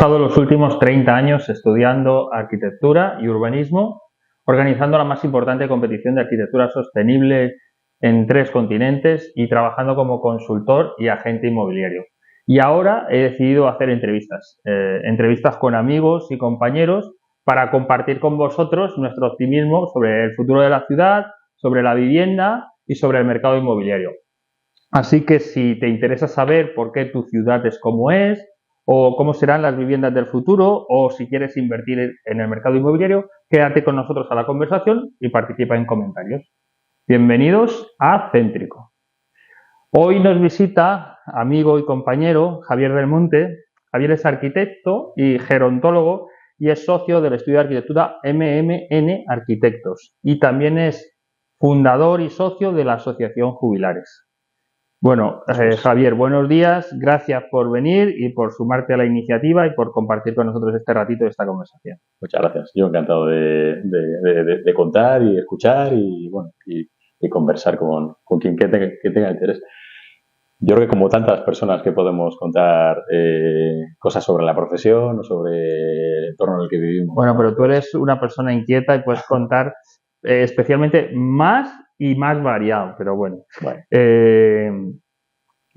trabajado los últimos 30 años estudiando arquitectura y urbanismo, organizando la más importante competición de arquitectura sostenible en 3 continentes y trabajando como consultor y agente inmobiliario. Y ahora he decidido hacer entrevistas con amigos y compañeros para compartir con vosotros nuestro optimismo sobre el futuro de la ciudad, sobre la vivienda y sobre el mercado inmobiliario. Así que si te interesa saber por qué tu ciudad es como es, o cómo serán las viviendas del futuro, o si quieres invertir en el mercado inmobiliario, quédate con nosotros a la conversación y participa en comentarios. Bienvenidos a Céntrico. Hoy nos visita amigo y compañero Javier del Monte. Javier es arquitecto y gerontólogo y es socio del estudio de arquitectura MMN Arquitectos y también es fundador y socio de la Asociación Jubilares. Bueno, Javier, buenos días, gracias por venir y por sumarte a la iniciativa y por compartir con nosotros este ratito de esta conversación. Muchas gracias, yo encantado de contar y escuchar y conversar con quien que tenga interés. Yo creo que como tantas personas que podemos contar cosas sobre la profesión o sobre el entorno en el que vivimos. Bueno, pero tú eres una persona inquieta y puedes contar especialmente más y más variado, pero bueno.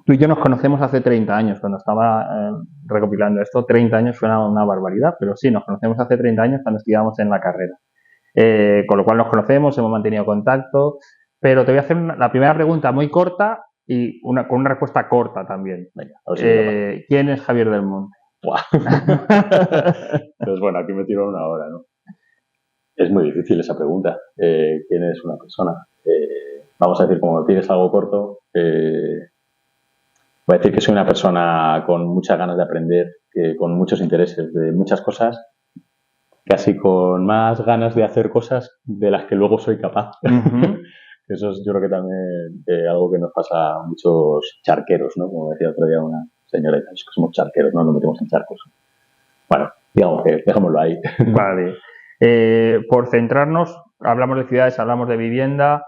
Tú y yo nos conocemos hace 30 años, cuando estaba recopilando esto. 30 años suena una barbaridad, pero sí, nos conocemos hace 30 años cuando estudiábamos en la carrera. Con lo cual nos conocemos, hemos mantenido contacto, pero te voy a hacer la primera pregunta muy corta y con una respuesta corta también. Venga, a ver si ¿Quién es Javier del Monte? Pues bueno, aquí me tiro una hora, ¿no? Es muy difícil esa pregunta. ¿Quién es una persona? Vamos a decir, como tienes algo corto, voy a decir que soy una persona con muchas ganas de aprender, con muchos intereses de muchas cosas, casi con más ganas de hacer cosas de las que luego soy capaz. Uh-huh. Eso es, yo creo que también algo que nos pasa a muchos charqueros, ¿no? Como decía otro día una señora, es que somos charqueros, no nos metemos en charcos. Bueno, digamos que dejémoslo ahí. Vale. Por centrarnos, hablamos de ciudades, hablamos de vivienda.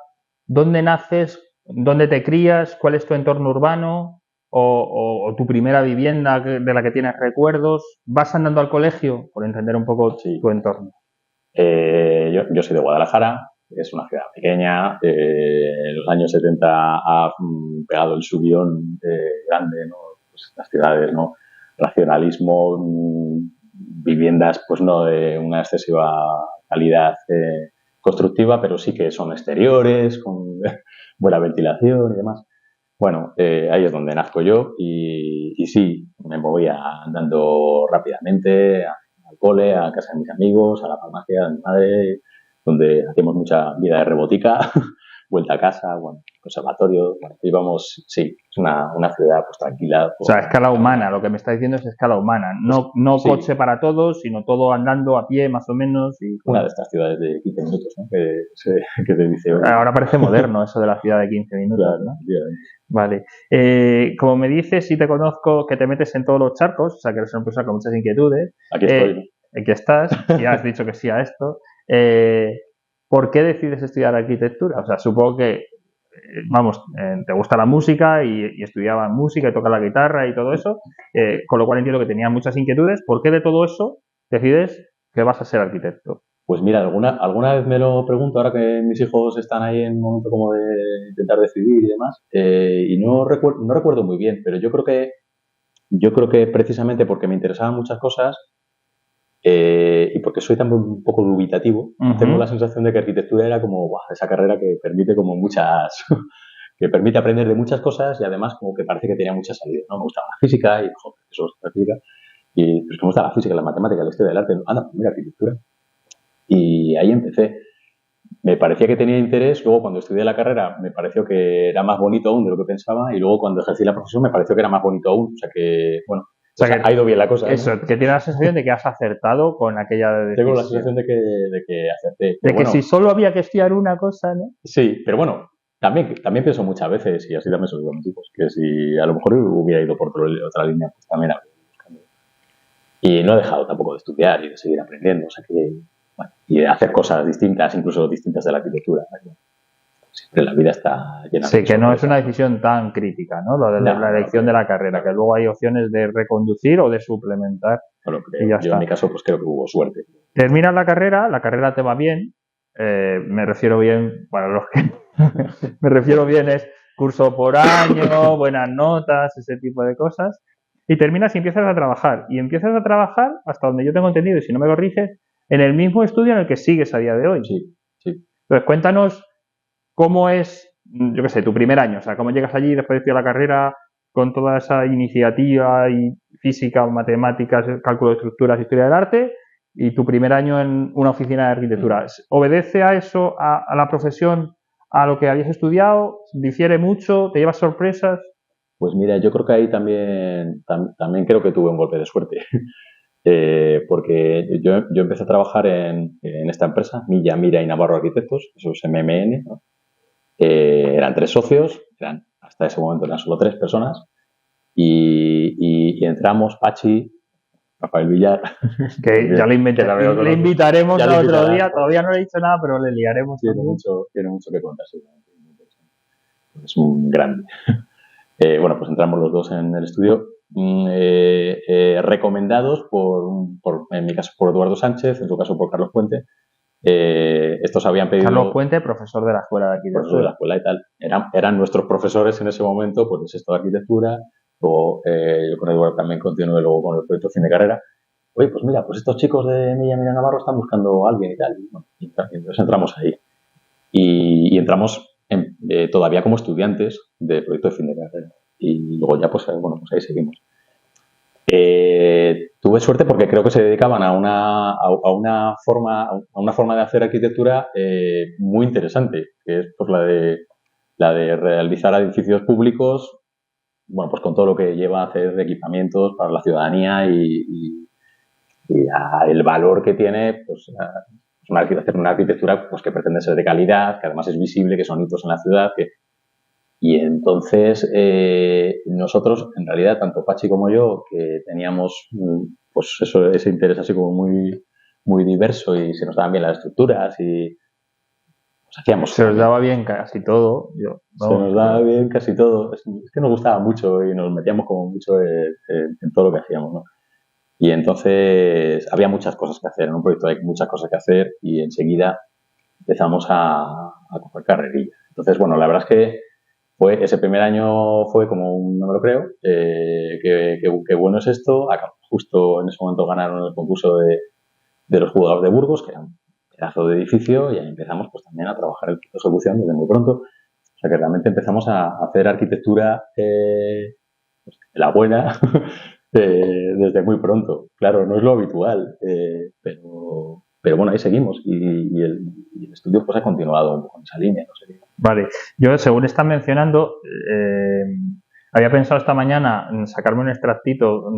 ¿Dónde naces? ¿Dónde te crías? ¿Cuál es tu entorno urbano? ¿O tu primera vivienda de la que tienes recuerdos? ¿Vas andando al colegio? Por entender un poco tu entorno. Yo soy de Guadalajara, es una ciudad pequeña. En los años 70 ha pegado el subión grande, ¿no? Pues las ciudades, ¿no? Racionalismo, viviendas pues no de una excesiva calidad constructiva, pero sí que son exteriores, con buena ventilación y demás. Bueno, ahí es donde nazco yo y sí, me movía andando rápidamente al cole, a casa de mis amigos, a la farmacia de mi madre, donde hacíamos mucha vida de rebotica, vuelta a casa, bueno, conservatorio, bueno, íbamos, sí, es una ciudad pues tranquila. O sea, escala humana, lo que me está diciendo es escala humana, no sí. Coche para todos, sino todo andando a pie más o menos. Y, una de estas ciudades de 15 minutos, ¿no? Que te dice... Ahora parece moderno eso de la ciudad de 15 minutos, claro, ¿no? Vale. Como me dices, si te conozco que te metes en todos los charcos, o sea, que eres una persona con muchas inquietudes. Aquí estoy. Aquí estás, ya has dicho que sí a esto. ¿Por qué decides estudiar arquitectura? O sea, supongo que, te gusta la música y estudiabas música y tocas la guitarra y todo eso, con lo cual entiendo que tenías muchas inquietudes. ¿Por qué de todo eso decides que vas a ser arquitecto? Pues mira, alguna vez me lo pregunto ahora que mis hijos están ahí en un momento como de intentar decidir y demás, y no recuerdo muy bien, pero yo creo que precisamente porque me interesaban muchas cosas, y porque soy también un poco dubitativo, uh-huh. Tengo la sensación de que arquitectura era como esa carrera que permite como que permite aprender de muchas cosas y además como que parece que tenía mucha salida, ¿no? Me gustaba la física y, joder, eso es la física, y pues me gusta la física, la matemática, la historia del arte, anda, mira, arquitectura. Y ahí empecé. Me parecía que tenía interés, luego cuando estudié la carrera me pareció que era más bonito aún de lo que pensaba y luego cuando ejercí la profesión me pareció que era más bonito aún, o sea que, bueno, que ha ido bien la cosa. Eso, ¿no? Que tienes la sensación de que has acertado con aquella decisión. Tengo la sensación de que acerté. De que si solo había que estudiar una cosa, ¿no? Sí, pero bueno, también pienso muchas veces, y así también se lo digo a mis hijos, que si a lo mejor hubiera ido por otra línea, pues también habría ido buscando. Y no he dejado tampoco de estudiar y de seguir aprendiendo, o sea que, bueno, y de hacer cosas distintas, incluso distintas de la arquitectura. Siempre la vida está llena de... Sí, que no es una decisión tan crítica, ¿no? Lo de la elección de la carrera, que luego hay opciones de reconducir o de suplementar. Bueno, y ya yo está. en mi caso pues creo que hubo suerte. Terminas la carrera te va bien, me refiero bien, para los que me refiero bien es curso por año, buenas notas, ese tipo de cosas, y terminas y empiezas a trabajar. Y empiezas a trabajar, hasta donde yo tengo entendido, y si no me corriges, en el mismo estudio en el que sigues a día de hoy. Sí, sí. Entonces, cuéntanos cómo es, yo qué sé, tu primer año, o sea, cómo llegas allí después de estudiar la carrera con toda esa iniciativa y física, matemáticas, cálculo de estructuras, historia del arte, y tu primer año en una oficina de arquitectura. ¿Obedece a eso, a la profesión, a lo que habías estudiado? ¿Difiere mucho? ¿Te llevas sorpresas? Pues mira, yo creo que ahí también creo que tuve un golpe de suerte. Porque yo empecé a trabajar en esta empresa, Milla, Mira y Navarro Arquitectos, eso es MMN, ¿no? Eran 3 socios, hasta ese momento eran solo 3 personas, y entramos, Pachi, Rafael Villar. Que ya le invitaremos a otro día, todavía no le he dicho nada, pero le liaremos. Tiene mucho que contar, seguramente. Es un grande. Bueno, pues entramos los dos en el estudio, recomendados en mi caso por Eduardo Sánchez, en su caso por Carlos Puente. Estos habían pedido... Carlos Puente, profesor de la Escuela de Arquitectura. Profesor de la escuela y tal. Eran nuestros profesores en ese momento, pues de sexto de arquitectura. Luego yo con Eduardo también continué luego con el proyecto fin de carrera. Oye, pues mira, pues estos chicos de Milla Navarro están buscando a alguien y tal. Y entonces entramos ahí. Y entramos todavía como estudiantes del proyecto de fin de carrera. Y luego ya, pues ahí seguimos. Tuve suerte porque creo que se dedicaban a una forma de hacer arquitectura muy interesante, que es pues la de realizar edificios públicos, bueno, pues con todo lo que lleva a hacer equipamientos para la ciudadanía y el valor que tiene, pues hacer una arquitectura pues que pretende ser de calidad, que además es visible, que son hitos en la ciudad, y entonces nosotros, en realidad, tanto Pachi como yo, que teníamos pues ese interés así como muy, muy diverso y se nos daban bien las estructuras y pues hacíamos... Se nos daba bien casi todo. Se nos daba bien casi todo. Es que nos gustaba mucho y nos metíamos como mucho en todo lo que hacíamos, ¿no? Y entonces había muchas cosas que hacer. En un proyecto hay muchas cosas que hacer y enseguida empezamos a coger carrerilla. Entonces, bueno, la verdad es que ese primer año fue como un no me lo creo, que bueno es esto. Justo en ese momento ganaron el concurso de los juzgados de Burgos, que era un pedazo de edificio, y ahí empezamos pues también a trabajar en ejecución desde muy pronto. O sea que realmente empezamos a hacer arquitectura pues, la buena desde muy pronto. Claro, no es lo habitual, pero bueno, ahí seguimos y el estudio pues ha continuado un poco en esa línea. No sé. Vale, yo según están mencionando, había pensado esta mañana en sacarme un extractito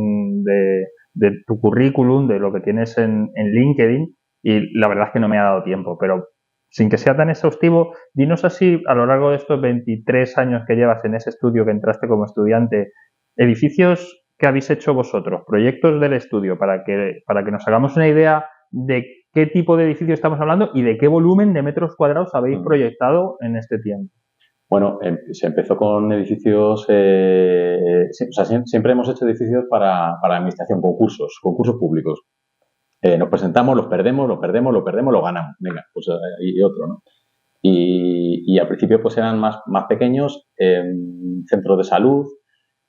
de tu currículum, de lo que tienes en LinkedIn, y la verdad es que no me ha dado tiempo, pero sin que sea tan exhaustivo, dinos así, a lo largo de estos 23 años que llevas en ese estudio que entraste como estudiante, edificios que habéis hecho vosotros, proyectos del estudio, para que nos hagamos una idea de qué tipo de edificio estamos hablando y de qué volumen de metros cuadrados habéis proyectado en este tiempo. Bueno, se empezó con edificios, siempre hemos hecho edificios para administración, concursos públicos. Nos presentamos, los perdemos, lo ganamos. Venga, pues y otro, ¿no? Y al principio pues eran más pequeños, centros de salud,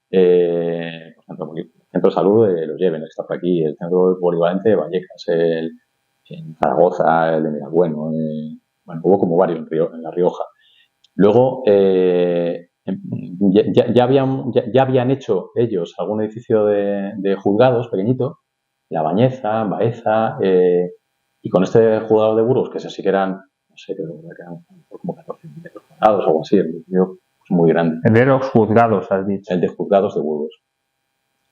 por ejemplo, el centro de salud de Los Lleven, que está por aquí, el centro polivalente de Vallecas, en Zaragoza, el de Miralbueno, bueno, hubo como varios en La Rioja. Luego, ya habían hecho ellos algún edificio de juzgados pequeñito, La Bañeza, Baeza, y con este juzgado de Burgos, que ese sí que eran, no sé, creo que eran como 14 metros cuadrados o algo así, el edificio muy grande. El de los juzgados, has dicho. El de juzgados de Burgos.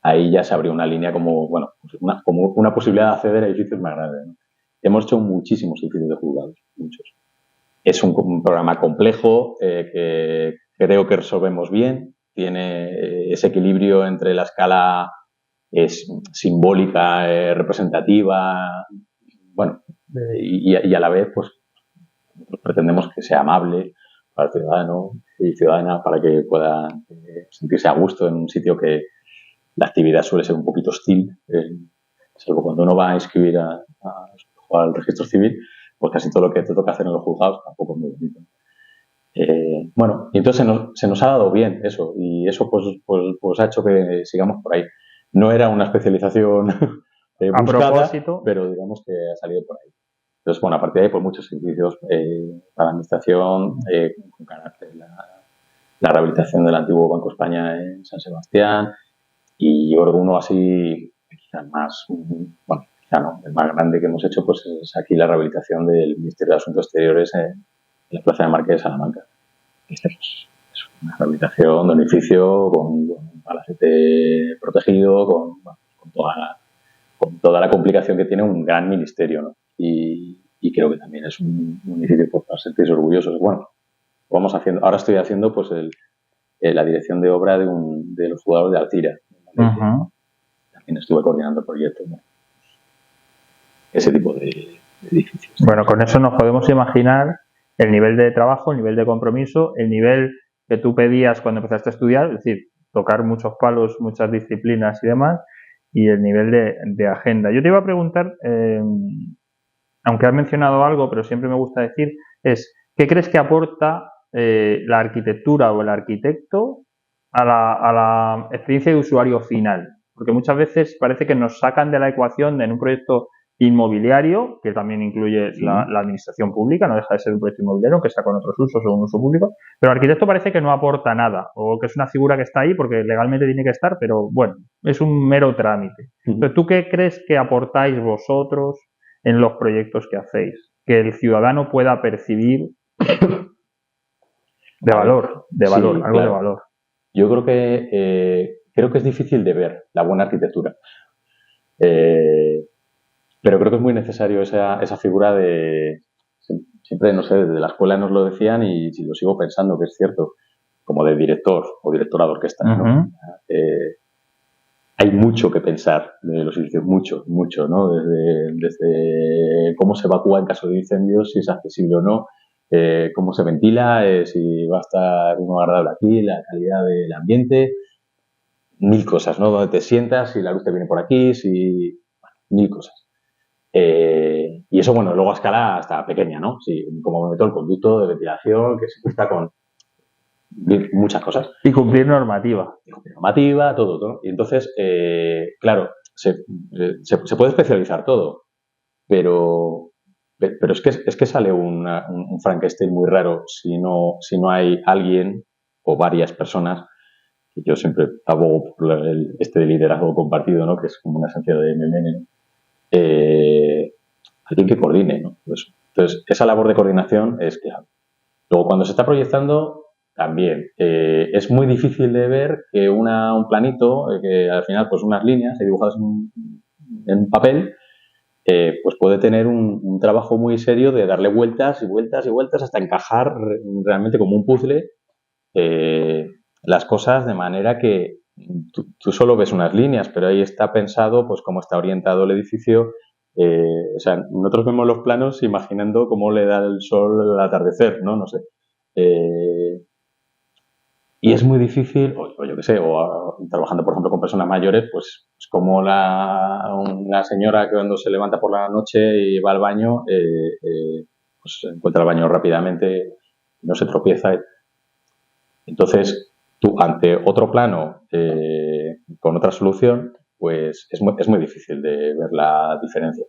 Ahí ya se abrió una línea como una posibilidad de acceder a edificios más grandes, ¿no? Hemos hecho muchísimos edificios de juzgados, muchos. Es un programa complejo que creo que resolvemos bien. Tiene ese equilibrio entre la escala simbólica, representativa, bueno, y a la vez, pues, pretendemos que sea amable para el ciudadano y ciudadana para que pueda sentirse a gusto en un sitio que la actividad suele ser un poquito hostil. salvo cuando uno va a inscribir al registro civil, pues casi todo lo que te toca hacer en los juzgados tampoco es muy bonito. Bueno, y entonces se nos ha dado bien eso, y eso pues ha hecho que sigamos por ahí. No era una especialización buscada, pero digamos que ha salido por ahí. Entonces, bueno, a partir de ahí, pues muchos servicios para la administración, con carácter, la rehabilitación del antiguo Banco España en San Sebastián, y yo creo que uno así, quizás más, bueno, quizá no, el más grande que hemos hecho, pues es aquí la rehabilitación del Ministerio de Asuntos Exteriores en la Plaza de Marqués de Salamanca. Este es una rehabilitación de un edificio con un palacete protegido, con toda la complicación que tiene un gran ministerio, ¿no? Y creo que también es un municipio para sentirse orgullosos. Bueno, ahora estoy haciendo pues la dirección de obra de los jugadores de Altira. Uh-huh. También estuve coordinando proyectos, ¿no? Ese tipo de edificios. Bueno, con eso nos podemos imaginar el nivel de trabajo, el nivel de compromiso, el nivel que tú pedías cuando empezaste a estudiar, es decir, tocar muchos palos, muchas disciplinas y demás, y el nivel de agenda. Yo te iba a preguntar, aunque has mencionado algo, pero siempre me gusta decir, ¿qué crees que aporta la arquitectura o el arquitecto a la experiencia de usuario final? Porque muchas veces parece que nos sacan de la ecuación en un proyecto inmobiliario, que también incluye la administración pública, no deja de ser un proyecto inmobiliario, aunque sea con otros usos o un uso público, pero el arquitecto parece que no aporta nada, o que es una figura que está ahí porque legalmente tiene que estar, pero bueno, es un mero trámite. Entonces, ¿tú qué crees que aportáis vosotros en los proyectos que hacéis? Que el ciudadano pueda percibir de valor, algo claro. De valor. Yo creo que es difícil de ver la buena arquitectura. Pero creo que es muy necesario esa figura de, siempre, no sé, desde la escuela nos lo decían y lo sigo pensando que es cierto, como de director o directora de orquesta, ¿no? Hay mucho que pensar de los edificios, mucho, ¿no? Desde cómo se evacúa en caso de incendios, si es accesible o no, cómo se ventila, si va a estar uno agradable aquí, la calidad del ambiente, mil cosas, ¿no? Donde te sientas, si la luz te viene por aquí, mil cosas. Y eso, bueno, luego a escala hasta pequeña, ¿no? Sí, como me meto el conducto de ventilación, que se cuesta con muchas cosas. Y cumplir normativa. Todo, ¿no? Y entonces, claro, se puede especializar todo, pero es que sale un Frankenstein muy raro si no hay alguien o varias personas, que yo siempre abogo por este liderazgo compartido, ¿no? Que es como una esencia de MMN, alguien que coordine, ¿no? Entonces, esa labor de coordinación es clave. Luego, cuando se está proyectando, también es muy difícil de ver que un planito, que al final, pues unas líneas dibujadas en papel, pues puede tener un trabajo muy serio de darle vueltas y vueltas y vueltas hasta encajar realmente como un puzzle las cosas de manera que tú solo ves unas líneas, pero ahí está pensado pues cómo está orientado el edificio. O sea, nosotros vemos los planos imaginando cómo le da el sol al atardecer, ¿no? No sé. Y es muy difícil, o yo qué sé, trabajando por ejemplo con personas mayores, pues como una señora que cuando se levanta por la noche y va al baño, pues encuentra el baño rápidamente, no se tropieza. Entonces, tú ante otro plano, con otra solución, pues es muy difícil de ver la diferencia.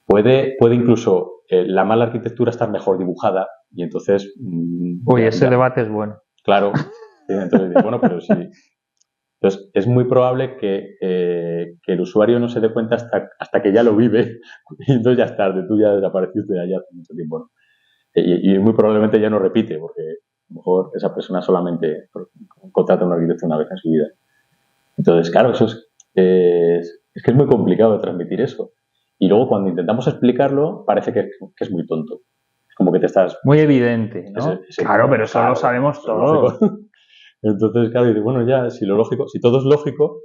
Puede incluso la mala arquitectura estar mejor dibujada y entonces... ese debate es bueno. Claro. Entonces, bueno, pero sí. Entonces, es muy probable que el usuario no se dé cuenta hasta que ya lo vive y entonces ya es tarde, tú ya desapareciste de allá hace mucho tiempo, ¿no? Y muy probablemente ya no repite, porque a lo mejor esa persona solamente contrata un arquitecto una vez en su vida. Entonces, claro, eso es que es muy complicado de transmitir eso. Y luego cuando intentamos explicarlo, parece que es muy tonto. Es como que te estás... Muy evidente, ¿no? Claro, pero eso lo sabemos todos. Entonces, claro, dices, bueno, ya, si todo es lógico,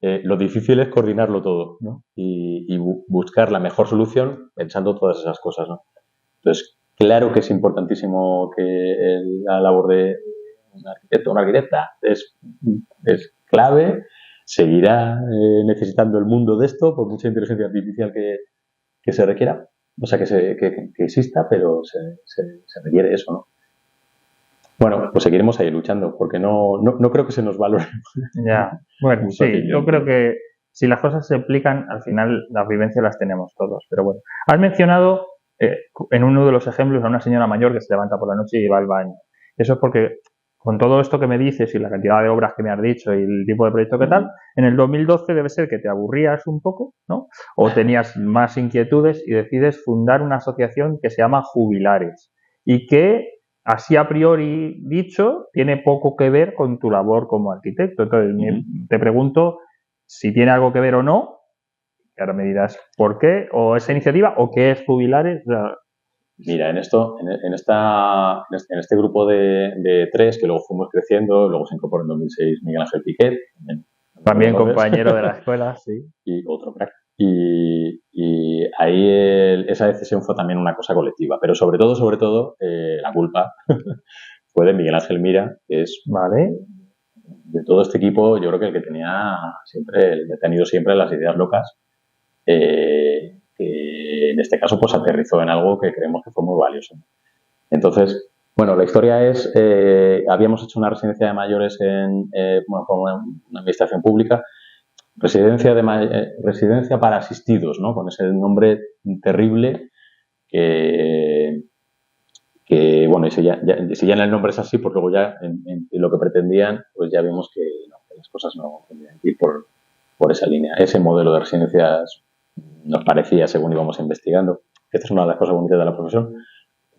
lo difícil es coordinarlo todo, ¿no? Y buscar la mejor solución pensando todas esas cosas, ¿no? Entonces, claro que es importantísimo que la labor de un arquitecto o una arquitecta es clave. seguirá necesitando el mundo de esto, por mucha inteligencia artificial que se requiera, o sea, que exista, pero se requiere eso, ¿no? Bueno, pues seguiremos ahí luchando, porque no creo que se nos valore. Ya, bueno, sí, yo creo que si las cosas se explican, al final las vivencias las tenemos todos, pero bueno. Has mencionado en uno de los ejemplos a una señora mayor que se levanta por la noche y va al baño. Eso es porque con todo esto que me dices y la cantidad de obras que me has dicho y el tipo de proyecto que tal, en el 2012 debe ser que te aburrías un poco, ¿no? O tenías más inquietudes y decides fundar una asociación que se llama Jubilares y que, así a priori dicho, tiene poco que ver con tu labor como arquitecto. Entonces, te pregunto si tiene algo que ver o no, y ahora me dirás por qué, o esa iniciativa, o qué es Jubilares. Mira, en este grupo de tres, que luego fuimos creciendo, luego se incorporó en 2006 Miguel Ángel Piquet. También compañero de la escuela, sí. Y otro crack. Y ahí esa decisión fue también una cosa colectiva, pero sobre todo, la culpa fue de Miguel Ángel Mira, que es, vale, de todo este equipo, yo creo que el que tenía siempre, el que ha tenido siempre las ideas locas, que en este caso pues aterrizó en algo que creemos que fue muy valioso. Entonces, bueno, la historia es, habíamos hecho una residencia de mayores con una administración pública, residencia para asistidos, ¿no? Con ese nombre terrible que bueno, y si ya en el nombre es así, pues luego ya en lo que pretendían, pues ya vimos que las cosas no podían ir por esa línea. Ese modelo de residencias nos parecía, según íbamos investigando, esta es una de las cosas bonitas de la profesión,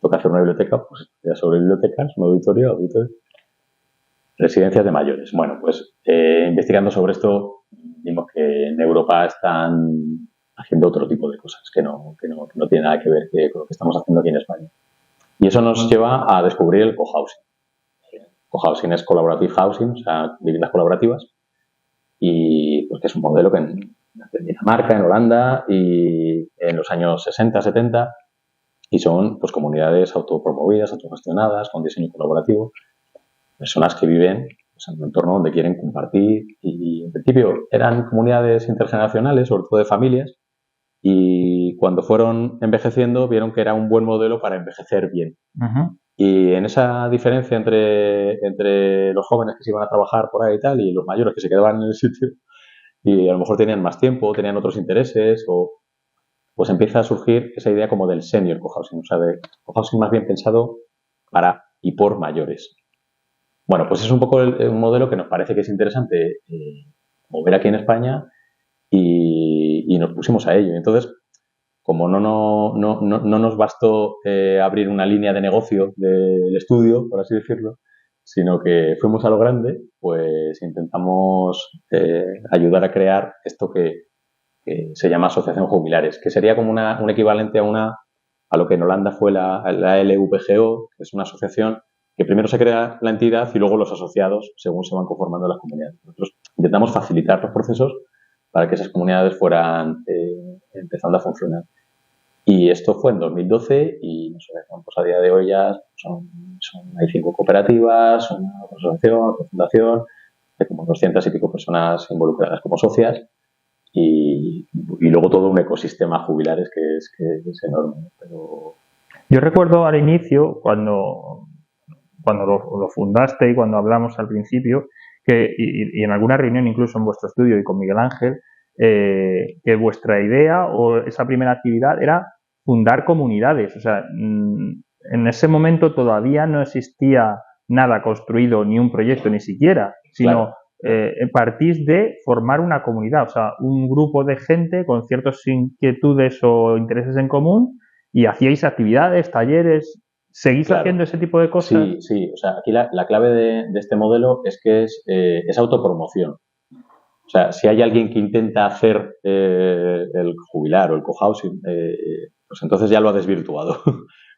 toca hacer una biblioteca, pues ya sobre bibliotecas, un auditorio, residencias de mayores. Bueno, pues investigando sobre esto, vimos que en Europa están haciendo otro tipo de cosas que no tiene nada que ver con lo que estamos haciendo aquí en España. Y eso nos lleva a descubrir el cohousing. Cohousing es collaborative housing, o sea, viviendas colaborativas, y pues que es un modelo que en Dinamarca, en Holanda y en los años 60, 70, y son pues comunidades autopromovidas, autogestionadas, con diseño colaborativo, personas que viven pues, en un entorno donde quieren compartir, y en principio eran comunidades intergeneracionales, sobre todo de familias, y cuando fueron envejeciendo vieron que era un buen modelo para envejecer bien. Uh-huh. Y en esa diferencia entre los jóvenes que se iban a trabajar por ahí y tal, y los mayores que se quedaban en el sitio, y a lo mejor tenían más tiempo, tenían otros intereses, pues empieza a surgir esa idea como del senior cohousing, o sea, de cohousing más bien pensado para y por mayores. Bueno, pues es un poco un modelo que nos parece que es interesante mover aquí en España, y nos pusimos a ello. Entonces, como no nos bastó abrir una línea de negocio del estudio, por así decirlo, sino que fuimos a lo grande, pues intentamos ayudar a crear esto que se llama Asociación Jubilares, que sería como un equivalente a lo que en Holanda fue la LVGO, que es una asociación que primero se crea la entidad y luego los asociados según se van conformando las comunidades. Nosotros intentamos facilitar los procesos para que esas comunidades fueran empezando a funcionar. Y esto fue en 2012 y no sé, pues a día de hoy ya hay 5 cooperativas, una asociación, una fundación, hay como 200 y pico personas involucradas como socias, y luego todo un ecosistema jubilares que es enorme. Pero yo recuerdo al inicio, cuando lo fundaste y cuando hablamos al principio, y en alguna reunión incluso en vuestro estudio y con Miguel Ángel, que vuestra idea o esa primera actividad era fundar comunidades. O sea, en ese momento todavía no existía nada construido, ni un proyecto ni siquiera, sino partís de formar una comunidad, o sea, un grupo de gente con ciertas inquietudes o intereses en común, y hacíais actividades, talleres. ¿Seguís haciendo ese tipo de cosas? Sí. O sea, aquí la clave de este modelo es que es autopromoción. O sea, si hay alguien que intenta hacer el jubilar o el cohousing, pues entonces ya lo ha desvirtuado.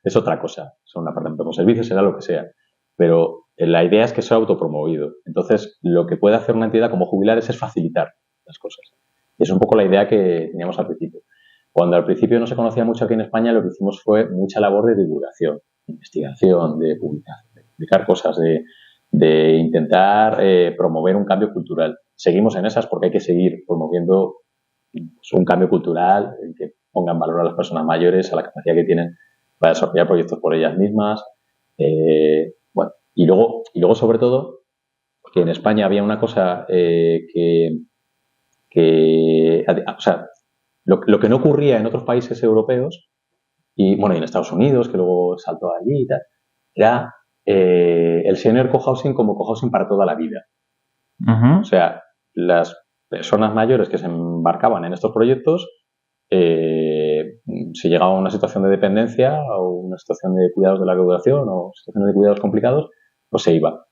Es otra cosa. Son apartamentos con servicios, será lo que sea. Pero la idea es que sea autopromovido. Entonces, lo que puede hacer una entidad como Jubilares es facilitar las cosas. Y es un poco la idea que teníamos al principio. Cuando al principio no se conocía mucho aquí en España, lo que hicimos fue mucha labor de divulgación, de investigación, de publicar cosas, de intentar promover un cambio cultural. seguimos en esas porque hay que seguir promoviendo pues, un cambio cultural, el que ponga en valor a las personas mayores, a la capacidad que tienen para desarrollar proyectos por ellas mismas. Bueno, y luego sobre todo, que en España había una cosa o sea, lo que no ocurría en otros países europeos, y bueno, y en Estados Unidos, que luego saltó allí y tal, era el senior cohousing como cohousing para toda la vida. Uh-huh. O sea, las personas mayores que se embarcaban en estos proyectos, si llegaba a una situación de dependencia o una situación de cuidados de larga duración o situaciones de cuidados complicados, pues se iba.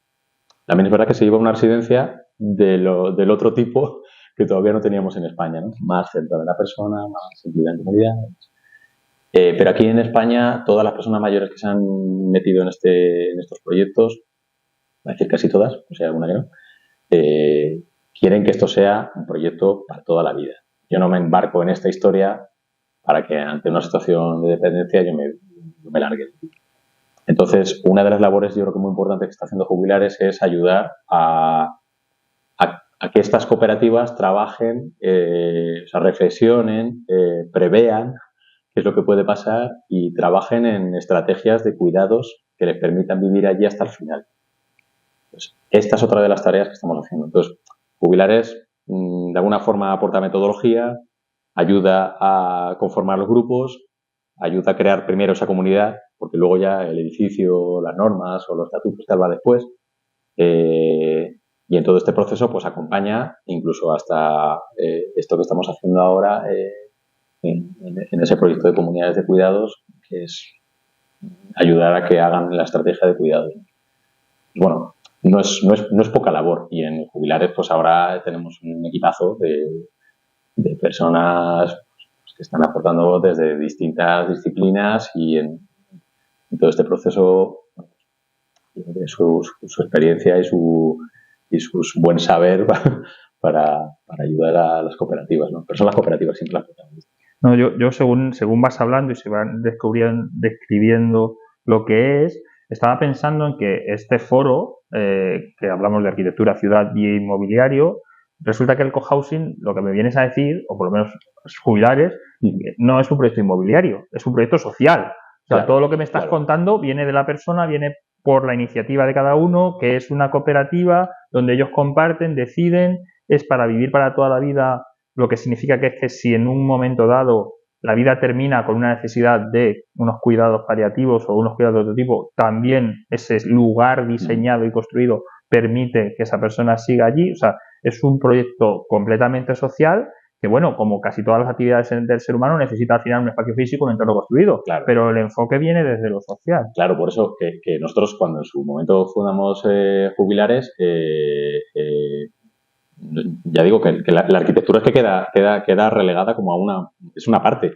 También es verdad que se iba a una residencia del otro tipo que todavía no teníamos en España, ¿no? Más centrada en la persona, más incluida en comunidad. Pero aquí en España, todas las personas mayores que se han metido en estos proyectos, voy a decir casi todas, o sea, alguna que no, quieren que esto sea un proyecto para toda la vida. Yo no me embarco en esta historia para que ante una situación de dependencia yo me largue. Entonces, una de las labores yo creo que muy importante que está haciendo Jubilares es ayudar a que estas cooperativas trabajen, o sea, reflexionen, prevean qué es lo que puede pasar y trabajen en estrategias de cuidados que les permitan vivir allí hasta el final. Pues, esta es otra de las tareas que estamos haciendo. Entonces, Jubilares, de alguna forma, aporta metodología, ayuda a conformar los grupos, ayuda a crear primero esa comunidad, porque luego ya el edificio, las normas o los estatutos tal va después. Y en todo este proceso, pues acompaña incluso hasta esto que estamos haciendo ahora en ese proyecto de comunidades de cuidados, que es ayudar a que hagan la estrategia de cuidados. Bueno, no es poca labor. Y en Jubilares, pues ahora tenemos un equipazo de personas que están aportando desde distintas disciplinas y en todo este proceso su experiencia y su buen saber para ayudar a las cooperativas, ¿no? Pero son las cooperativas siempre las protagonistas. No, yo según vas hablando y se van describiendo lo que es, estaba pensando en que este foro, que hablamos de arquitectura, ciudad y inmobiliario, resulta que el cohousing, lo que me vienes a decir, o por lo menos Jubilares, no es un proyecto inmobiliario, es un proyecto social. O sea, claro, todo lo que me estás contando viene de la persona, viene por la iniciativa de cada uno, que es una cooperativa donde ellos comparten, deciden, es para vivir para toda la vida, lo que significa que es que si en un momento dado la vida termina con una necesidad de unos cuidados paliativos o unos cuidados de otro tipo, también ese lugar diseñado y construido permite que esa persona siga allí. O sea, es un proyecto completamente social que, bueno, como casi todas las actividades del ser humano, necesita al final un espacio físico, un entorno construido. Claro. Pero el enfoque viene desde lo social. Claro, por eso que nosotros cuando en su momento fundamos Jubilares, ya digo que la arquitectura es que queda relegada como es una parte.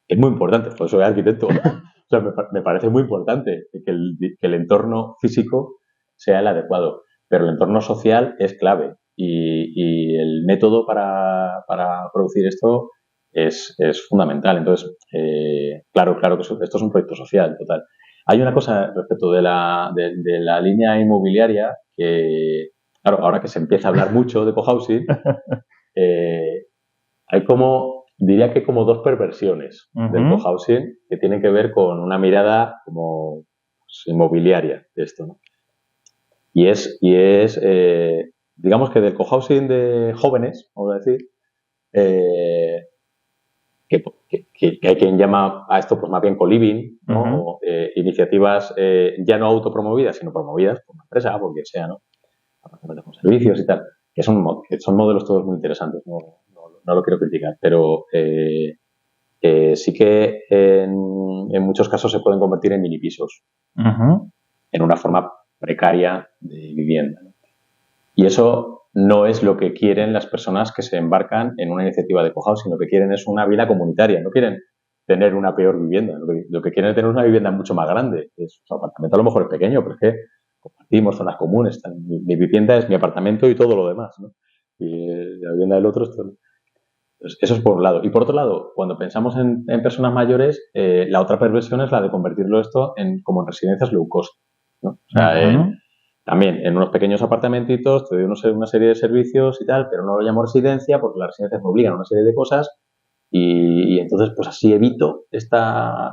Es muy importante, por eso soy arquitecto. O sea, me parece muy importante que el entorno físico sea el adecuado, pero el entorno social es clave y el método para producir esto es fundamental. Entonces, claro que esto es un proyecto social, total. Hay una cosa respecto de la línea inmobiliaria que, claro, ahora que se empieza a hablar mucho de cohousing, hay diría que como dos perversiones del cohousing que tienen que ver con una mirada como inmobiliaria de esto, ¿no? Y es digamos que del cohousing de jóvenes, vamos a decir, que hay quien llama a esto pues más bien co-living, ¿no? O, iniciativas ya no autopromovidas, sino promovidas por una empresa, por quien sea, ¿no? Apartamentos con servicios y tal, que son modelos todos muy interesantes, no lo quiero criticar, pero sí que en muchos casos se pueden convertir en mini pisos, en una forma precaria de vivienda, ¿no? Y eso no es lo que quieren las personas que se embarcan en una iniciativa de cohousing. Lo que quieren es una vida comunitaria, no quieren tener una peor vivienda. Lo que quieren es tener una vivienda mucho más grande. Su apartamento a lo mejor es pequeño, pero es que compartimos zonas comunes. Mi vivienda es mi apartamento y todo lo demás, ¿no? Y la vivienda del otro es todo. Entonces, eso es por un lado. Y por otro lado, cuando pensamos en personas mayores, la otra perversión es la de convertirlo esto como en residencias low cost, ¿no? O sea, también en unos pequeños apartamentitos te doy una serie de servicios y tal, pero no lo llamo residencia porque las residencias me obligan a una serie de cosas y entonces pues así evito estas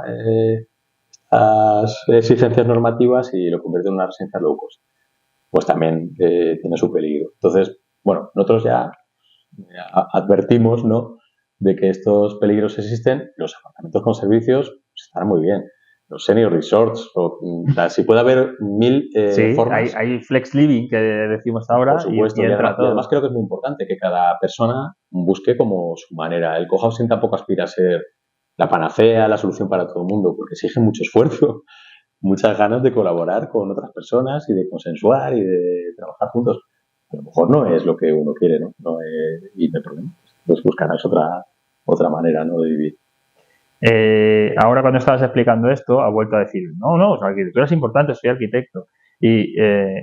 exigencias normativas y lo convierto en una residencia low cost. Pues también tiene su peligro. Entonces, bueno, nosotros ya advertimos, ¿no?, de que estos peligros existen. Los apartamentos con servicios pues, están muy bien. Los senior resorts, si puede haber 1000 formas. Hay flex living que decimos ahora. Por supuesto, y además creo que es muy importante que cada persona busque como su manera. El cohousing tampoco aspira a ser la panacea, la solución para todo el mundo, porque exige mucho esfuerzo, muchas ganas de colaborar con otras personas y de consensuar y de trabajar juntos. A lo mejor no es lo que uno quiere, ¿no? Y no hay problema. Pues buscarás otra manera, ¿no?, de vivir. Ahora cuando estabas explicando esto, ha vuelto a decir, no, la arquitectura es importante, soy arquitecto. Y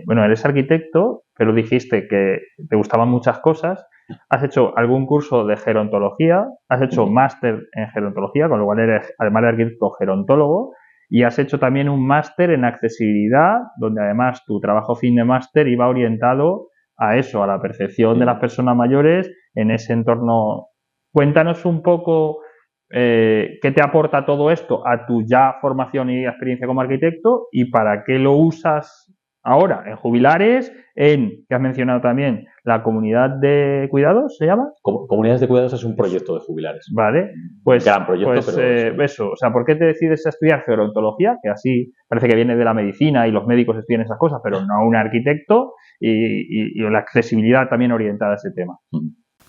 bueno, eres arquitecto, pero dijiste que te gustaban muchas cosas. Has hecho algún curso de gerontología, has hecho máster en gerontología, con lo cual eres, además de arquitecto, gerontólogo, y has hecho también un máster en accesibilidad, donde además tu trabajo fin de máster iba orientado a eso, a la percepción de las personas mayores en ese entorno. Cuéntanos un poco qué te aporta todo esto a tu ya formación y experiencia como arquitecto y para qué lo usas ahora en jubilares, que has mencionado también la comunidad de cuidados, ¿se llama? Comunidades de cuidados es un proyecto de jubilares. Vale, pues, gran proyecto, pero eso, o sea, ¿por qué te decides a estudiar gerontología? Que así parece que viene de la medicina y los médicos estudian esas cosas, pero no un arquitecto y la accesibilidad también orientada a ese tema.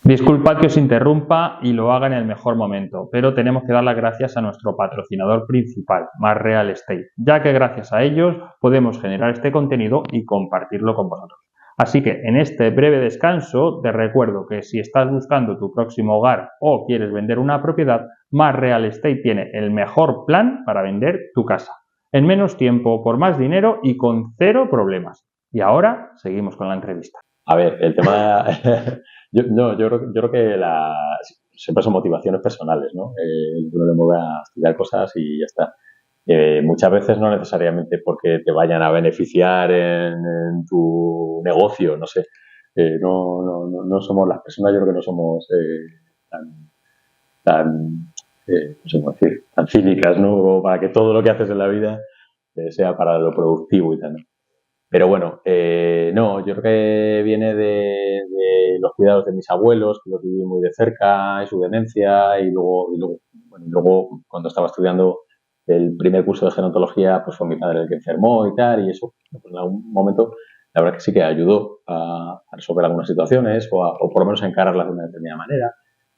Disculpad que os interrumpa y lo haga en el mejor momento, pero tenemos que dar las gracias a nuestro patrocinador principal, Más Real Estate, ya que gracias a ellos podemos generar este contenido y compartirlo con vosotros. Así que en este breve descanso te recuerdo que si estás buscando tu próximo hogar o quieres vender una propiedad, Más Real Estate tiene el mejor plan para vender tu casa. En menos tiempo, por más dinero y con 0 problemas. Y ahora seguimos con la entrevista. A ver, el tema... yo creo que siempre son motivaciones personales, ¿no? Uno le mueve a estudiar cosas y ya está. Muchas veces no necesariamente porque te vayan a beneficiar en tu negocio, no sé. No somos las personas, yo creo que no somos no sé cómo decir, tan cínicas, ¿no? Como para que todo lo que haces en la vida sea para lo productivo y tal, ¿no? Pero bueno, no, yo creo que viene de los cuidados de mis abuelos, que los viví muy de cerca, y su demencia, y luego cuando estaba estudiando el primer curso de gerontología, pues fue mi padre el que enfermó y tal, y eso, pues en algún momento, la verdad que sí que ayudó a resolver algunas situaciones o por lo menos a encararlas de una determinada manera.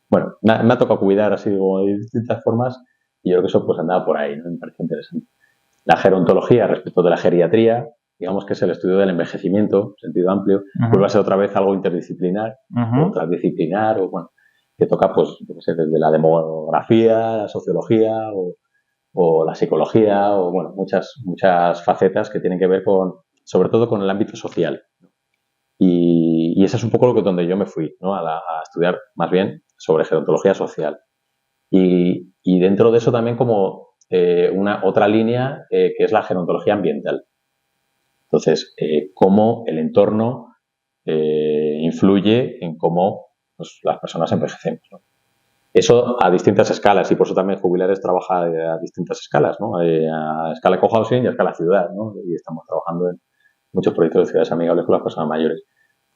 Bueno, me ha tocado cuidar así de distintas formas y yo creo que eso pues andaba por ahí, ¿no? Me parece interesante. La gerontología respecto de la geriatría, digamos que es el estudio del envejecimiento, en sentido amplio, vuelve a ser otra vez algo interdisciplinar o transdisciplinar, o bueno, que toca pues desde la demografía, la sociología o la psicología, o bueno, muchas facetas que tienen que ver sobre todo con el ámbito social. Y ese es un poco donde yo me fui, ¿no? A estudiar más bien sobre gerontología social. Y dentro de eso también como otra línea que es la gerontología ambiental. Entonces, cómo el entorno influye en cómo pues, las personas envejecemos, ¿no? Eso a distintas escalas, y por eso también Jubilares trabaja a distintas escalas, ¿no? A escala cohousing y a escala ciudad, ¿no? Y estamos trabajando en muchos proyectos de ciudades amigables con las personas mayores.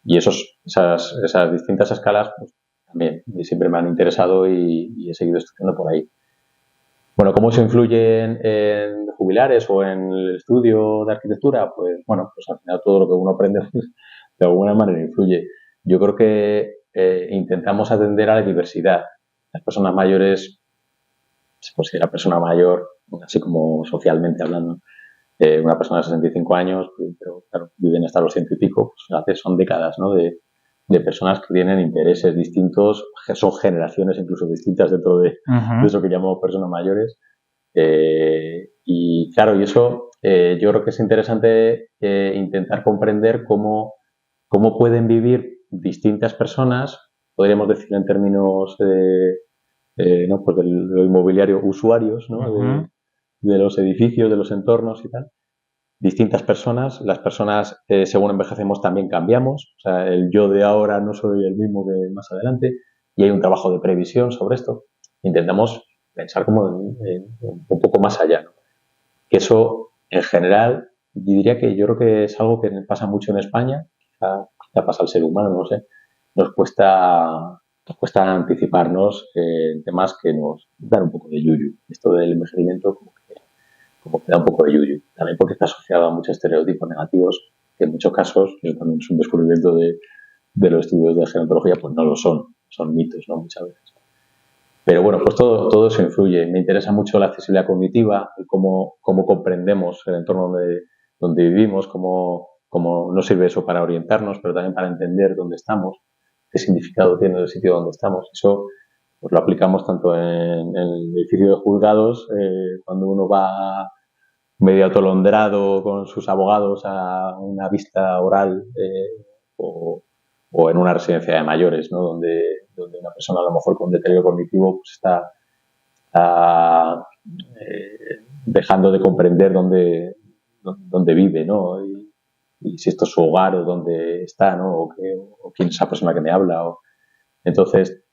Y esas distintas escalas pues, también siempre me han interesado y he seguido estudiando por ahí. Bueno, ¿cómo se influye en Jubilares o en el estudio de arquitectura? Pues bueno, pues al final todo lo que uno aprende pues, de alguna manera influye. Yo creo que intentamos atender a la diversidad. Las personas mayores, se considera persona mayor, así como socialmente hablando, una persona de 65 años, pero claro, viven hasta los 100 y pico, pues son décadas, ¿no? De personas que tienen intereses distintos, son generaciones incluso distintas dentro de eso que llamamos personas mayores. Y claro, y eso yo creo que es interesante intentar comprender cómo pueden vivir distintas personas, podríamos decir en términos ¿no? Pues del inmobiliario, usuarios, ¿no? De los edificios, de los entornos y tal. distintas personas. Las personas, según envejecemos, también cambiamos. O sea, el yo de ahora no soy el mismo que más adelante. Y hay un trabajo de previsión sobre esto. Intentamos pensar como un poco más allá, ¿no? Que eso, en general, yo creo que es algo que pasa mucho en España. Quizá pasa al ser humano, no sé. Nos cuesta anticiparnos en temas que nos dan un poco de yuyu. Esto del envejecimiento como que da un poco de yuyu. También porque está asociado a muchos estereotipos negativos que en muchos casos, que también es un descubrimiento de los estudios de gerontología, pues no lo son mitos, ¿no? Muchas veces. Pero bueno, pues todo eso influye. Me interesa mucho la accesibilidad cognitiva, cómo comprendemos el entorno donde vivimos, cómo nos sirve eso para orientarnos, pero también para entender dónde estamos, qué significado tiene el sitio donde estamos. Eso pues lo aplicamos tanto en el edificio de juzgados, cuando uno va medio atolondrado con sus abogados a una vista oral, o en una residencia de mayores, ¿no? Donde una persona a lo mejor con deterioro cognitivo pues está dejando de comprender dónde vive, ¿no? Y si esto es su hogar o dónde está, ¿no? O quién es esa persona que me habla. Entonces,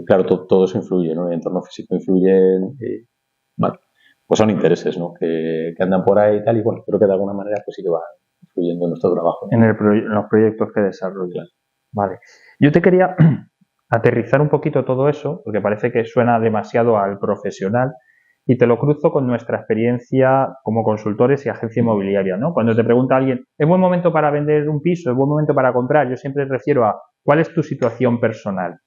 claro, todo eso influye, ¿no? El entorno físico influye, bueno, pues son intereses, ¿no? Que andan por ahí y tal, y bueno, creo que de alguna manera pues sí que va influyendo en nuestro trabajo, ¿no? En los proyectos que desarrollan. Vale. Yo te quería aterrizar un poquito todo eso, porque parece que suena demasiado al profesional, y te lo cruzo con nuestra experiencia como consultores y agencia inmobiliaria, ¿no? Cuando te pregunta alguien, ¿es buen momento para vender un piso? ¿Es buen momento para comprar? Yo siempre refiero a ¿cuál es tu situación personal?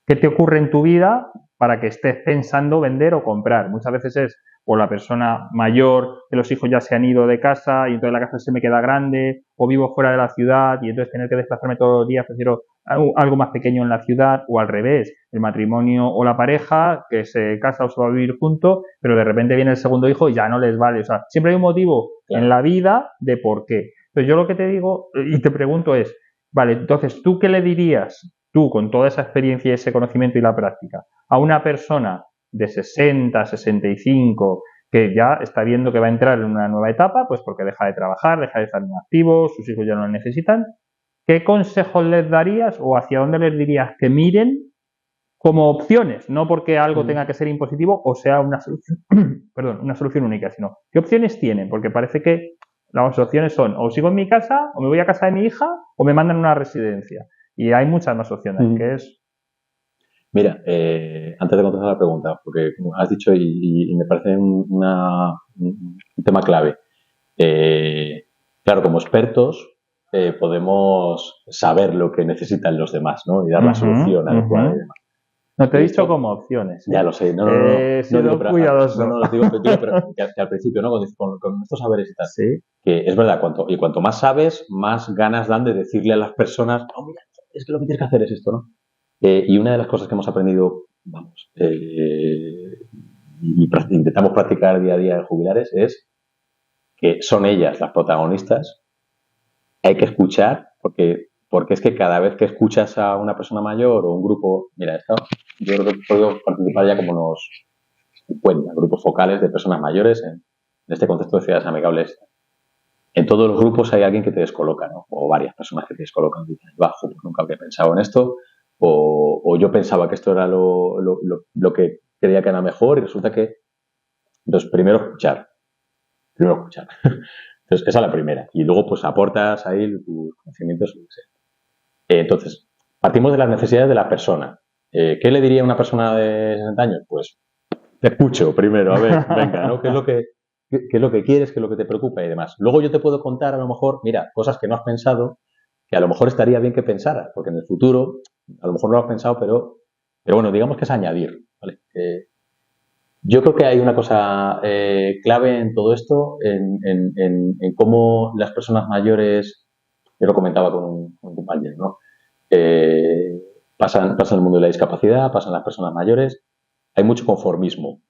¿Qué te ocurre en tu vida para que estés pensando vender o comprar? Muchas veces es o la persona mayor, que los hijos ya se han ido de casa y entonces la casa se me queda grande, o vivo fuera de la ciudad y entonces tener que desplazarme todos los días, prefiero algo más pequeño en la ciudad, o al revés, el matrimonio o la pareja que se casa o se va a vivir juntos, pero de repente viene el segundo hijo y ya no les vale. O sea, siempre hay un motivo en la vida de por qué. Entonces yo lo que te digo y te pregunto es, vale, entonces, ¿tú qué le dirías, tú con toda esa experiencia y ese conocimiento y la práctica, a una persona de 60, 65, que ya está viendo que va a entrar en una nueva etapa, pues porque deja de trabajar, deja de estar en activo, sus hijos ya no lo necesitan? ¿Qué consejos les darías o hacia dónde les dirías que miren como opciones? No porque algo tenga que ser impositivo o sea una solución, perdón, una solución única, sino ¿qué opciones tienen? Porque parece que las opciones son o sigo en mi casa, o me voy a casa de mi hija, o me mandan a una residencia. Y hay muchas más opciones, que es... Mira, antes de contestar la pregunta, porque como has dicho y me parece un tema clave. Claro, como expertos podemos saber lo que necesitan los demás, ¿no? Y dar la solución adecuada y demás. No te he dicho como opciones. Ya lo sé, no. He sido cuidadoso. No, digo, pero que al principio, ¿no? Con estos saberes y tal. Sí. Que es verdad, cuanto más sabes, más ganas dan de decirle a las personas, oh, mira, es que lo que tienes que hacer es esto, ¿no? Y una de las cosas que hemos aprendido, intentamos practicar día a día en Jubilares es que son ellas las protagonistas. Hay que escuchar, porque es que cada vez que escuchas a una persona mayor o un grupo, mira, yo creo que he podido participar ya como unos 50 grupos focales de personas mayores en este contexto de ciudades amigables. En todos los grupos hay alguien que te descoloca, ¿no? O varias personas que te descolocan. Y dices, bajo, nunca había pensado en esto. O yo pensaba que esto era lo que creía que era mejor y resulta que... Entonces, primero escuchar. Entonces, esa es la primera. Y luego, pues, aportas ahí tus conocimientos. Entonces, partimos de las necesidades de la persona. ¿Qué le diría a una persona de 60 años? Pues, te escucho primero, a ver, venga, ¿no? ¿Qué es lo que quieres, qué es lo que te preocupa y demás? Luego yo te puedo contar, a lo mejor, mira, cosas que no has pensado, que a lo mejor estaría bien que pensaras, porque en el futuro, a lo mejor no lo has pensado, pero bueno, digamos que es añadir, ¿vale? Yo creo que hay una cosa clave en todo esto, en cómo las personas mayores, yo lo comentaba con un compañero, ¿no? Pasan el mundo de la discapacidad, pasan las personas mayores, hay mucho conformismo.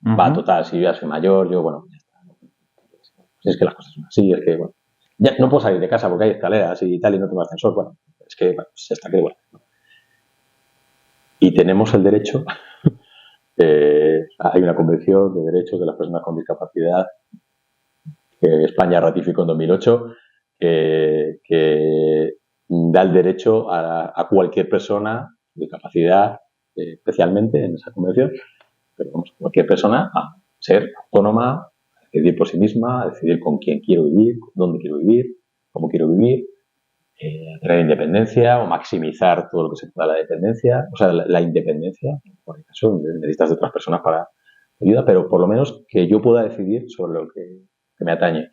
Va, total, si yo ya soy mayor, yo, bueno, ya está. Es que las cosas son así, es que, bueno, ya no puedo salir de casa porque hay escaleras y tal y no tengo ascensor, bueno, es que, bueno, pues está que, bueno. Y tenemos el derecho, hay una convención de derechos de las personas con discapacidad que España ratificó en 2008, que da el derecho a cualquier persona de capacidad, especialmente en esa convención, pero vamos, cualquier persona a ser autónoma, a decidir por sí misma, a decidir con quién quiero vivir, dónde quiero vivir, cómo quiero vivir, a tener independencia o maximizar todo lo que se pueda la dependencia, o sea, la independencia. Por el caso necesitas de otras personas para ayuda, pero por lo menos que yo pueda decidir sobre lo que me atañe.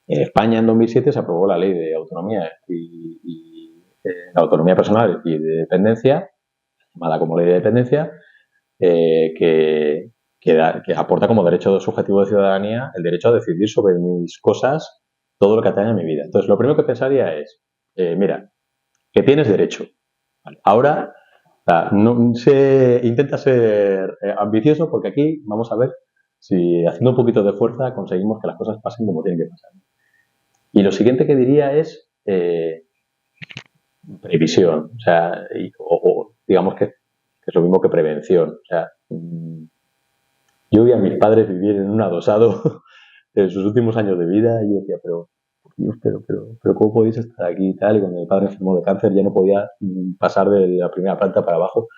En España en 2007 se aprobó la ley de autonomía y la autonomía personal y de dependencia, llamada como ley de dependencia, que aporta como derecho subjetivo de ciudadanía el derecho a decidir sobre mis cosas, todo lo que atañe a mi vida. Entonces, lo primero que pensaría es, mira, que tienes derecho. Vale. Ahora, intenta ser ambicioso, porque aquí vamos a ver si haciendo un poquito de fuerza conseguimos que las cosas pasen como tienen que pasar. Y lo siguiente que diría es previsión, o sea, o digamos que es lo mismo que prevención. O sea, yo vi a mis padres vivir en un adosado en sus últimos años de vida y yo decía, pero ¿cómo podéis estar aquí y tal? Y cuando mi padre enfermó de cáncer ya no podía pasar de la primera planta para abajo,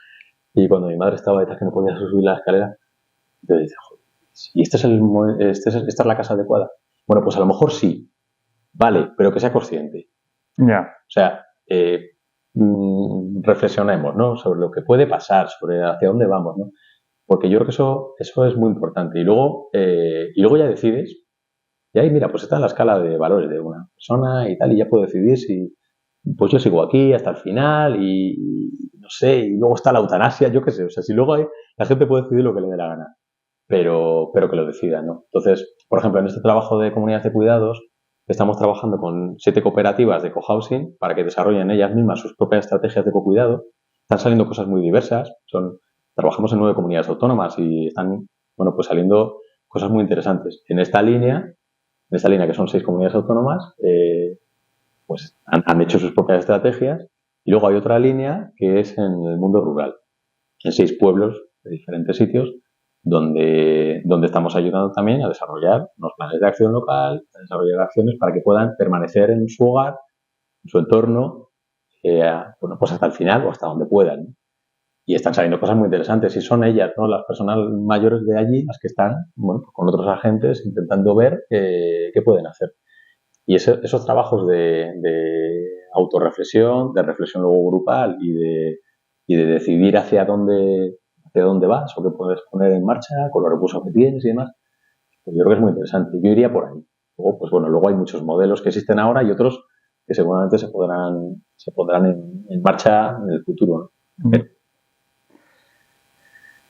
y cuando mi madre estaba detrás que no podía subir la escalera, yo decía, joder, ¿y esta es la casa adecuada? Bueno, pues a lo mejor sí, vale, pero que sea consciente. Ya. O sea, reflexionemos, ¿no?, sobre lo que puede pasar, sobre hacia dónde vamos, ¿no? Porque yo creo que eso es muy importante. Y luego ya decides. Y ahí, mira, pues está la escala de valores de una persona y tal, y ya puedo decidir si, pues yo sigo aquí hasta el final y no sé, y luego está la eutanasia, yo qué sé, o sea, si luego la gente puede decidir lo que le dé la gana, pero que lo decida, ¿no? Entonces, por ejemplo, en este trabajo de comunidades de cuidados, estamos trabajando con 7 cooperativas de cohousing para que desarrollen ellas mismas sus propias estrategias de cocuidado. Están saliendo cosas muy diversas, trabajamos en 9 comunidades autónomas y están, bueno, pues saliendo cosas muy interesantes. En esta línea que son 6 comunidades autónomas, pues han hecho sus propias estrategias, y luego hay otra línea que es en el mundo rural, en 6 pueblos de diferentes sitios, donde estamos ayudando también a desarrollar unos planes de acción local, a desarrollar acciones para que puedan permanecer en su hogar, en su entorno, bueno, pues hasta el final o hasta donde puedan, ¿no? Y están saliendo cosas muy interesantes, y son ellas, ¿no?, las personas mayores de allí las que están, bueno, pues con otros agentes intentando ver qué pueden hacer. Y esos trabajos de autorreflexión, de reflexión luego grupal y de decidir hacia dónde vas o qué puedes poner en marcha con los recursos que tienes y demás, pues yo creo que es muy interesante. Yo iría por ahí. Luego, pues bueno, luego hay muchos modelos que existen ahora y otros que seguramente se pondrán en marcha en el futuro, ¿no? Pero,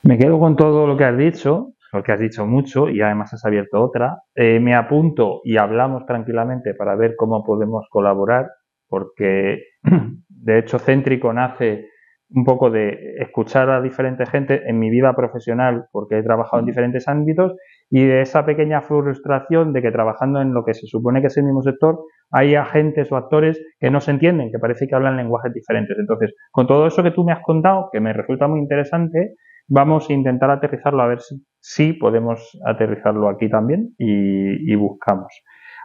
me quedo con todo lo que has dicho, porque has dicho mucho y además has abierto otra. Me apunto y hablamos tranquilamente para ver cómo podemos colaborar, porque de hecho Céntrico nace un poco de escuchar a diferente gente en mi vida profesional, porque he trabajado en diferentes ámbitos, y de esa pequeña frustración de que trabajando en lo que se supone que es el mismo sector, hay agentes o actores que no se entienden, que parece que hablan lenguajes diferentes. Entonces, con todo eso que tú me has contado, que me resulta muy interesante, vamos a intentar aterrizarlo, a ver si podemos aterrizarlo aquí también y buscamos.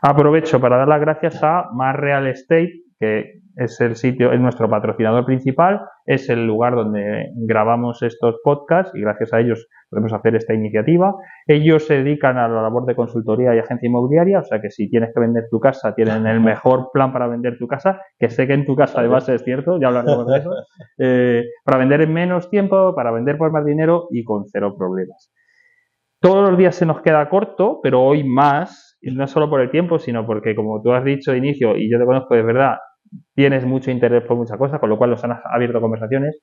Aprovecho para dar las gracias a Más Real Estate, que es el sitio, es nuestro patrocinador principal, es el lugar donde grabamos estos podcasts y gracias a ellos podemos hacer esta iniciativa. Ellos se dedican a la labor de consultoría y agencia inmobiliaria, o sea que si tienes que vender tu casa, tienen el mejor plan para vender tu casa, que sé que en tu casa además es cierto, ya hablaremos de eso, para vender en menos tiempo, para vender por más dinero y con 0 problemas. Todos los días se nos queda corto, pero hoy más, y no solo por el tiempo, sino porque, como tú has dicho de inicio, y yo te conozco de verdad, tienes mucho interés por muchas cosas, con lo cual nos han abierto conversaciones.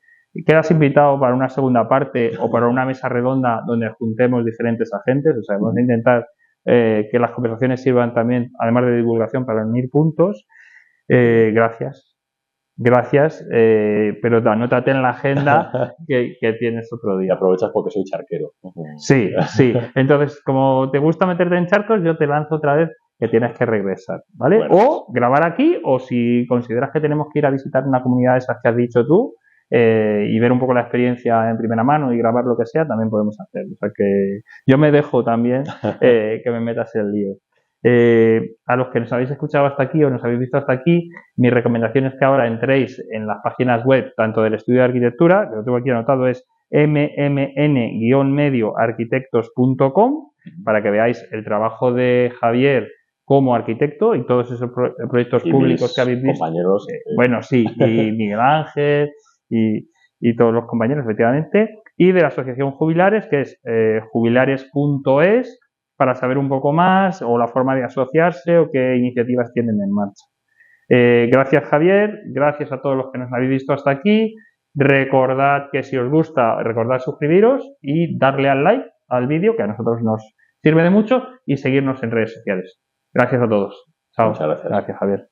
Quedas invitado para una segunda parte o para una mesa redonda donde juntemos diferentes agentes, o sea, vamos a intentar que las conversaciones sirvan también, además de divulgación, para unir puntos. Gracias, pero anótate en la agenda que tienes otro y día. aprovechas porque soy charquero. Sí. Entonces, como te gusta meterte en charcos, yo te lanzo otra vez que tienes que regresar, ¿vale? Bueno. O grabar aquí, o si consideras que tenemos que ir a visitar una comunidad de esas que has dicho tú y ver un poco la experiencia en primera mano y grabar lo que sea, también podemos hacerlo. O sea que yo me dejo también que me metas en el lío. A los que nos habéis escuchado hasta aquí o nos habéis visto hasta aquí, mi recomendación es que ahora entréis en las páginas web tanto del estudio de arquitectura, que lo tengo aquí anotado, es mmn-medioarquitectos.com, para que veáis el trabajo de Javier como arquitecto y todos esos proyectos públicos que habéis visto. Compañeros. Bueno, sí, y Miguel Ángel y todos los compañeros, efectivamente. Y de la Asociación Jubilares, que es jubilares.es, para saber un poco más o la forma de asociarse o qué iniciativas tienen en marcha. Gracias, Javier. Gracias a todos los que nos habéis visto hasta aquí. Recordad que si os gusta, recordad suscribiros y darle al like al vídeo, que a nosotros nos sirve de mucho, y seguirnos en redes sociales. Gracias a todos. Chao. Muchas gracias. Gracias, Javier.